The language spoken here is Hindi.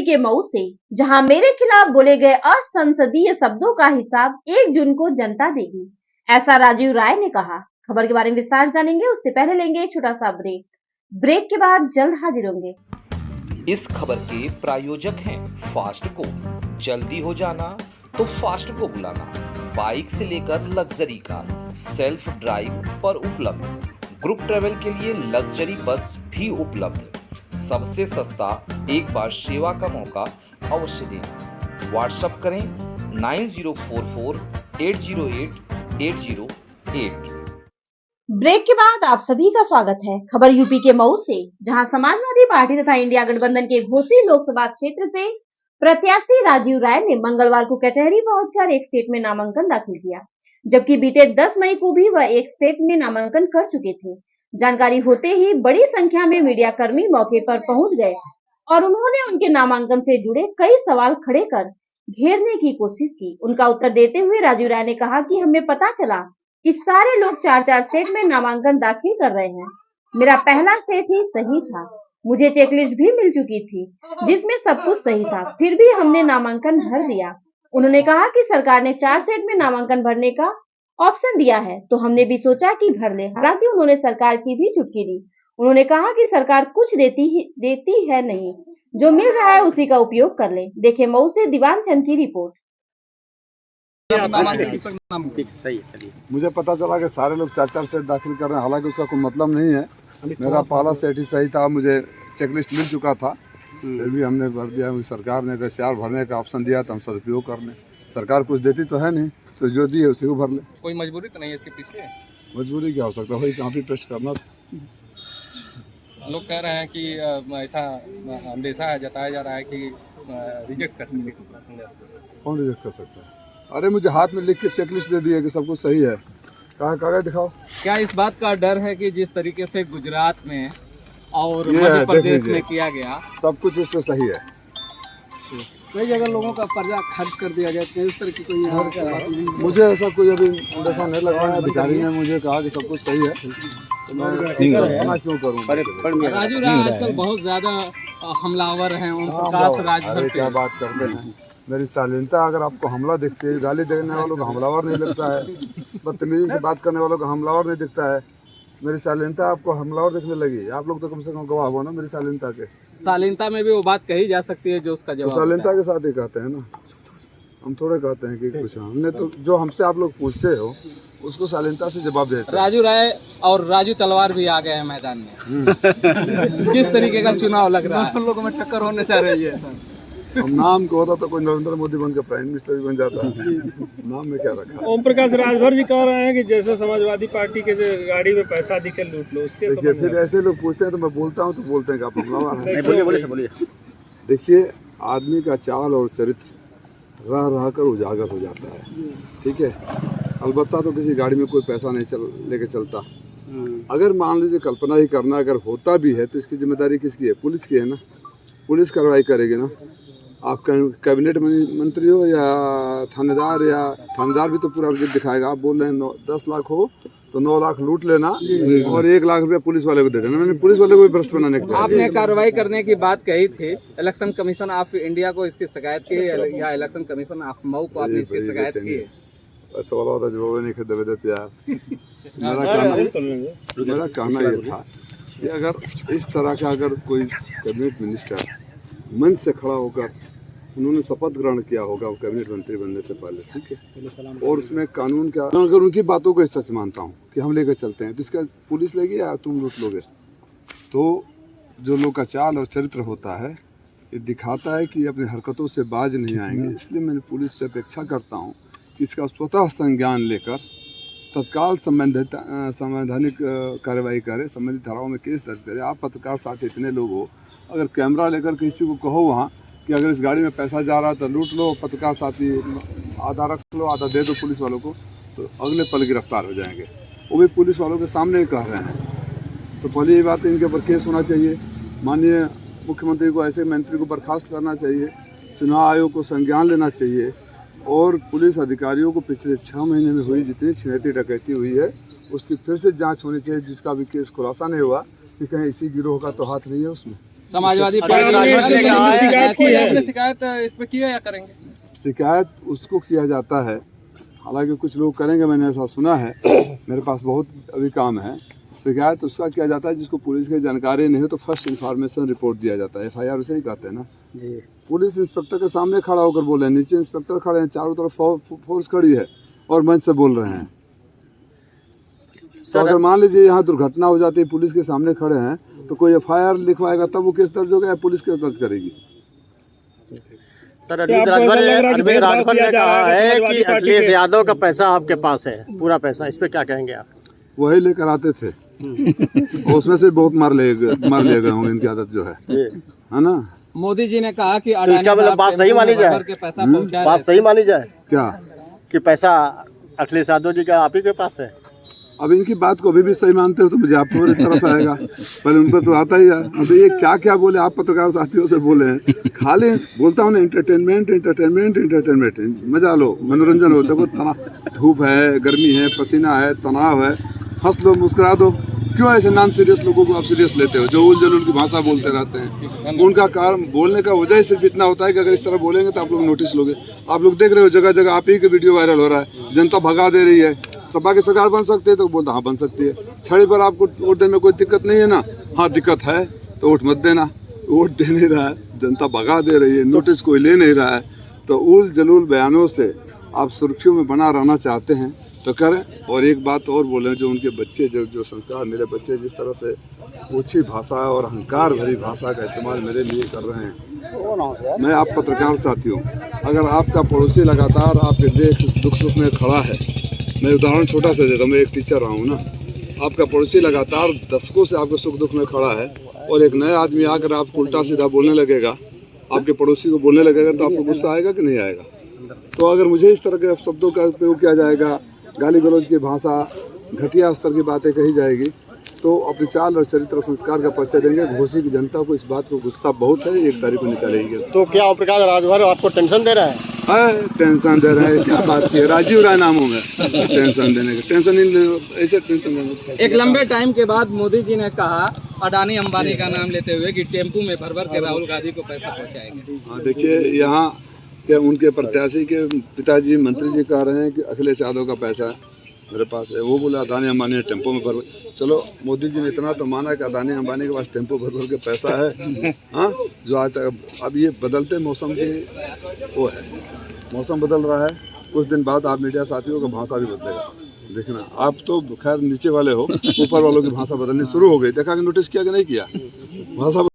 के मऊ से, जहां मेरे खिलाफ बोले गए असंसदीय शब्दों का हिसाब 1 जून को जनता देगी, ऐसा राजीव राय ने कहा। खबर के बारे में विस्तार जानेंगे, उससे पहले लेंगे एक छोटा सा ब्रेक के बाद जल्द हाजिर होंगे। इस खबर के प्रायोजक हैं फास्टको। जल्दी हो जाना तो फास्टको बुलाना। बाइक से लेकर लग्जरी कार, सेल्फ ड्राइव पर उपलब्ध। ग्रुप ट्रेवल के लिए लग्जरी बस भी उपलब्ध। सबसे सस्ता एक बार सेवा का मौका अवश्य दें। व्हाट्सएप करें 9044808808। ब्रेक के बाद आप सभी का स्वागत है। खबर यूपी के मऊ से, जहां समाजवादी पार्टी तथा इंडिया गठबंधन के घोसी लोकसभा क्षेत्र से प्रत्याशी राजीव राय ने मंगलवार को कचहरी पहुंचकर एक सेट में नामांकन दाखिल किया, जबकि बीते 10 मई को भी वह एक सेट में नामांकन कर चुके थे। जानकारी होते ही बड़ी संख्या में मीडिया कर्मी मौके पर पहुंच गए और उन्होंने उनके नामांकन से जुड़े कई सवाल खड़े कर घेरने की कोशिश की। उनका उत्तर देते हुए राजीव राय ने कहा कि हमें पता चला कि सारे लोग 4-4 सेट में नामांकन दाखिल कर रहे हैं। मेरा पहला सेट ही सही था। मुझे चेकलिस्ट भी मिल चुकी थी जिसमें सब कुछ सही था, फिर भी हमने नामांकन भर दिया। उन्होंने कहा कि सरकार ने 4 सेट में नामांकन भरने का ऑप्शन दिया है, तो हमने भी सोचा कि भर ले। हालांकि उन्होंने सरकार की भी चुटकी दी। उन्होंने कहा कि सरकार कुछ देती है नहीं, जो मिल रहा है उसी का उपयोग कर ले। देखें मऊ से दीवान चंद की रिपोर्ट। मुझे पता चला कि सारे लोग 4-4 सेट दाखिल कर रहे हैं, हालांकि उसका कोई मतलब नहीं है। मेरा पहला सेट ही सही था, मुझे चेकलिस्ट मिल चुका था, फिर भी हमने भर दिया। सरकार ने अगर 4 भरने का ऑप्शन दिया तो हम सदुपयोग कर लें। सरकार कुछ देती तो है नहीं, तो जो दी है उसी को भर ले। कोई मजबूरी तो नहीं है इसके पीछे? मजबूरी क्या हो सकता है, वही काफी टेस्ट करना। लोग कह रहे हैं कि ऐसा अंदेशा जताया जा रहा है कि रिजेक्ट कर सकते। कौन रिजेक्ट कर सकता है? अरे मुझे हाथ में लिख के चेकलिस्ट दे दिया कि सब कुछ सही है। कहाँ कागज दिखाओ। क्या इस बात का डर है कि जिस तरीके से गुजरात में और मध्य प्रदेश में किया गया, सब कुछ इस पे सही है? कई जगह लोगों का पर्चा खर्च कर दिया जाए, तो इस तरह की कोई मुझे ऐसा कोई अभी अंदेशा नहीं लगा है। अधिकारी ने मुझे कहा कि सब कुछ सही है, तो मैं क्यों करूँ। राजू राय आजकल बहुत ज्यादा हमलावर हैं, ओम प्रकाश राजभर। क्या बात करते हैं। मेरी शालीनता अगर आपको हमला दिखती है, गाली देने वालों को हमलावर नहीं लगता है, बदतमीजी से बात करने वालों को हमलावर नहीं दिखता है, मेरी शालीनता आपको हमलावर दिखने लगी। आप लोग तो कम से कम गवाह हो ना मेरी शालीनता के। शालीनता में भी वो बात कही जा सकती है जो उसका जवाब। तो शालीनता के साथ ही कहते हैं ना, हम थोड़े कहते हैं कि कुछ। हमने तो जो हमसे आप लोग पूछते हो उसको शालीनता से जवाब देते हैं। राजू राय और राजू तलवार भी आ गए हैं मैदान में। किस तरीके का चुनाव लग रहा है? लोगों में टक्कर होने जा रही है। हम नाम को होता तो कोई नरेंद्र मोदी बन के प्राइम मिनिस्टर भी बन जाता है। नाम में क्या रखा? ओम प्रकाश राजभर जी कह रहे हैं कि जैसे समाजवादी पार्टी के जो गाड़ी में पैसा दिखे लूट लो, उसके देखिए फिर ऐसे लोग पूछते हैं तो मैं बोलता हूँ तो बोलते हैं कि आप हमलावर हैं। बोलिए। देखिए आदमी का चाल और चरित्र रह कर उजागर हो जाता है, ठीक है। अलबत्ता तो किसी गाड़ी में कोई पैसा नहीं लेके चलता। अगर मान लीजिए कल्पना ही करना अगर होता भी है तो इसकी जिम्मेदारी किसकी है? पुलिस की है ना। पुलिस कार्रवाई करेगी ना। आप कैबिनेट मंत्री हो या थानेदार, या थानेदार भी तो पूरा रिजल्ट दिखाएगा। आप बोल रहे हैं 10 लाख हो तो 9 लाख लूट लेना और 1 लाख रुपया पुलिस वाले को दे देना। मैंने पुलिस वाले को भी भ्रष्ट बनाने का। आपने कार्रवाई करने की बात कही थी। इलेक्शन कमीशन ऑफ इंडिया को इसकी शिकायत की या इलेक्शन कमीशन ऑफ मऊ को आपने इसकी शिकायत की? सवाल होता जवाब नहीं दे देते यार। मेरा कहना ये था कि अगर इस तरह का अगर कोई कैबिनेट मिनिस्टर मंच से खड़ा होकर उन्होंने शपथ ग्रहण किया होगा वो कैबिनेट मंत्री बनने से पहले, ठीक है, और उसमें कानून का अगर उनकी बातों को सच मानता हूँ कि हम लेकर चलते हैं तो इसका पुलिस लेगी या तुम लूट लोगे, तो जो लोग का चाल और चरित्र होता है ये दिखाता है कि अपनी हरकतों से बाज नहीं आएंगे। इसलिए मैं पुलिस से अपेक्षा करता हूँ कि इसका स्वतः संज्ञान लेकर तत्काल संवैधानिक कार्रवाई करे, संबंधित धाराओं में केस दर्ज करे। आप पत्रकार साथ इतने लोग हो, अगर कैमरा लेकर किसी को कहो वहाँ कि अगर इस गाड़ी में पैसा जा रहा है तो लूट लो, पत्रकार साथी आधा रख लो आधा दे दो पुलिस वालों को, तो अगले पल गिरफ्तार हो जाएंगे। वो भी पुलिस वालों के सामने ही कह रहे हैं। तो पहली ये बात है इनके ऊपर केस होना चाहिए। माननीय मुख्यमंत्री को ऐसे मंत्री को बर्खास्त करना चाहिए, चुनाव आयोग को संज्ञान लेना चाहिए और पुलिस अधिकारियों को पिछले 6 महीने में हुई जितनी छिनैती डकैती हुई है उसकी फिर से जांच होनी चाहिए, जिसका भी केस खुलासा नहीं हुआ कि कहीं इसी गिरोह का तो हाथ नहीं है उसमें। समाजवादी पार्टी ने शिकायत की है। शिकायत इस पे की है या करेंगे? शिकायत उसको किया जाता है, हालांकि कुछ लोग करेंगे, मैंने ऐसा सुना है। मेरे पास बहुत अभी काम है। शिकायत उसका किया जाता है जिसको पुलिस की जानकारी नहीं हो तो फर्स्ट इन्फॉर्मेशन रिपोर्ट दिया जाता है। FIR उसे ही कहते हैं ना जी। पुलिस इंस्पेक्टर के सामने खड़ा होकर बोल रहे हैं, नीचे इंस्पेक्टर खड़े हैं, चारों तरफ फोर्स खड़ी है और मंच से बोल रहे हैं। तो अगर मान लीजिए यहाँ दुर्घटना हो जाती है, पुलिस के सामने खड़े हैं, तो कोई FIR लिखवाएगा तब वो केस दर्ज होगा या पुलिस केस दर्ज करेगी? सर, अरविंद राजभर ने कहा है कि अखिलेश यादव का पैसा आपके पास है, पूरा पैसा, इस पे क्या कहेंगे आप? वही लेकर आते थे और उसमें से बहुत मार लिए गए होंगे, इनकी आदत जो है ना। मोदी जी ने कहा कि तो इसका मतलब बात सही मानी जाए, बात सही मानी जाए क्या कि पैसा अखिलेश यादव जी का आप ही के पास है? अब इनकी बात को अभी भी सही मानते हो तो मुझे आप पर तरस आएगा, पहले उन पर तो आता ही है। अभी ये क्या क्या बोले, आप पत्रकार साथियों से बोले हैं, खाली बोलता हूँ ना एंटरटेनमेंट एंटरटेनमेंट एंटरटेनमेंट, मजा लो, मनोरंजन हो। देखो धूप है, गर्मी है, पसीना है, तनाव है, हंस लो, मुस्कुरा दो। क्यों ऐसे नॉन सीरियस लोगों को आप सीरियस लेते हो जो उलझन उनकी भाषा बोलते रहते हैं? उनका कारण बोलने का वजह सिर्फ इतना होता है कि अगर इस तरह बोलेंगे तो आप लोग नोटिस लोगे। आप लोग देख रहे हो जगह जगह आप ही के वीडियो वायरल हो रहा है, जनता भगा दे रही है। सपा की सरकार बन सकती है तो बोलता हाँ बन सकती है। छड़ी पर आपको वोट देने में कोई दिक्कत नहीं है ना? हाँ दिक्कत है तो वोट मत देना। वोट दे नहीं रहा है, जनता भगा दे रही है, नोटिस कोई ले नहीं रहा है, तो उल जलूल बयानों से आप सुर्खियों में बना रहना चाहते हैं तो करें। और एक बात और बोलें, जो उनके बच्चे जो संस्कार, मेरे बच्चे जिस तरह से ऊँची भाषा और अहंकार भरी भाषा का इस्तेमाल मेरे लिए कर रहे हैं। मैं आप पत्रकार साथियों, अगर आपका पड़ोसी लगातार आपके दुख सुख में खड़ा है, मैं उदाहरण छोटा सा देता हूँ, मैं एक टीचर रहा हूँ ना, आपका पड़ोसी लगातार दशकों से आपके सुख दुख में खड़ा है और एक नया आदमी आकर आपको उल्टा सीधा बोलने लगेगा, आपके पड़ोसी को बोलने लगेगा, तो आपको गुस्सा आएगा कि नहीं आएगा? तो अगर मुझे इस तरह के शब्दों का उपयोग किया जाएगा, गाली गलौज की भाषा, घटिया स्तर की बातें कही जाएगी, तो अपनी चाल और चरित्र और संस्कार का परिचय देंगे। घोसी की जनता को इस बात को गुस्सा बहुत है, 1 तारीख को निकालेंगे। तो क्या ओम प्रकाश राजभर आपको टेंशन दे रहा है? टेंशन दे रहा है, क्या बात की? राजीव राय नाम होगा टेंशन देने का? टेंशन ऐसे टेंशन देने। एक लंबे टाइम के बाद मोदी जी ने कहा अडानी अंबानी का नाम लेते हुए कि टेम्पू में भर भर के राहुल गांधी को पैसा पहुंचाएंगे। हाँ देखिए, यहाँ क्या उनके प्रत्याशी के पिताजी मंत्री जी कह रहे हैं कि अखिलेश यादव का पैसा मेरे पास है। वो बोला अडानी अंबानी ने टेम्पो में भर। चलो मोदी जी ने इतना तो माना कि अडानी अंबानी के पास टेम्पो भर भर के पैसा है, हाँ, जो आज तक। अब ये बदलते मौसम की वो है, मौसम बदल रहा है, कुछ दिन बाद आप मीडिया साथियों का भाषा भी बदलेगा, देखना। आप तो खैर नीचे वाले हो, ऊपर वालों की भाषा बदलनी शुरू हो गई, देखा कि नोटिस किया कि नहीं किया? भाषा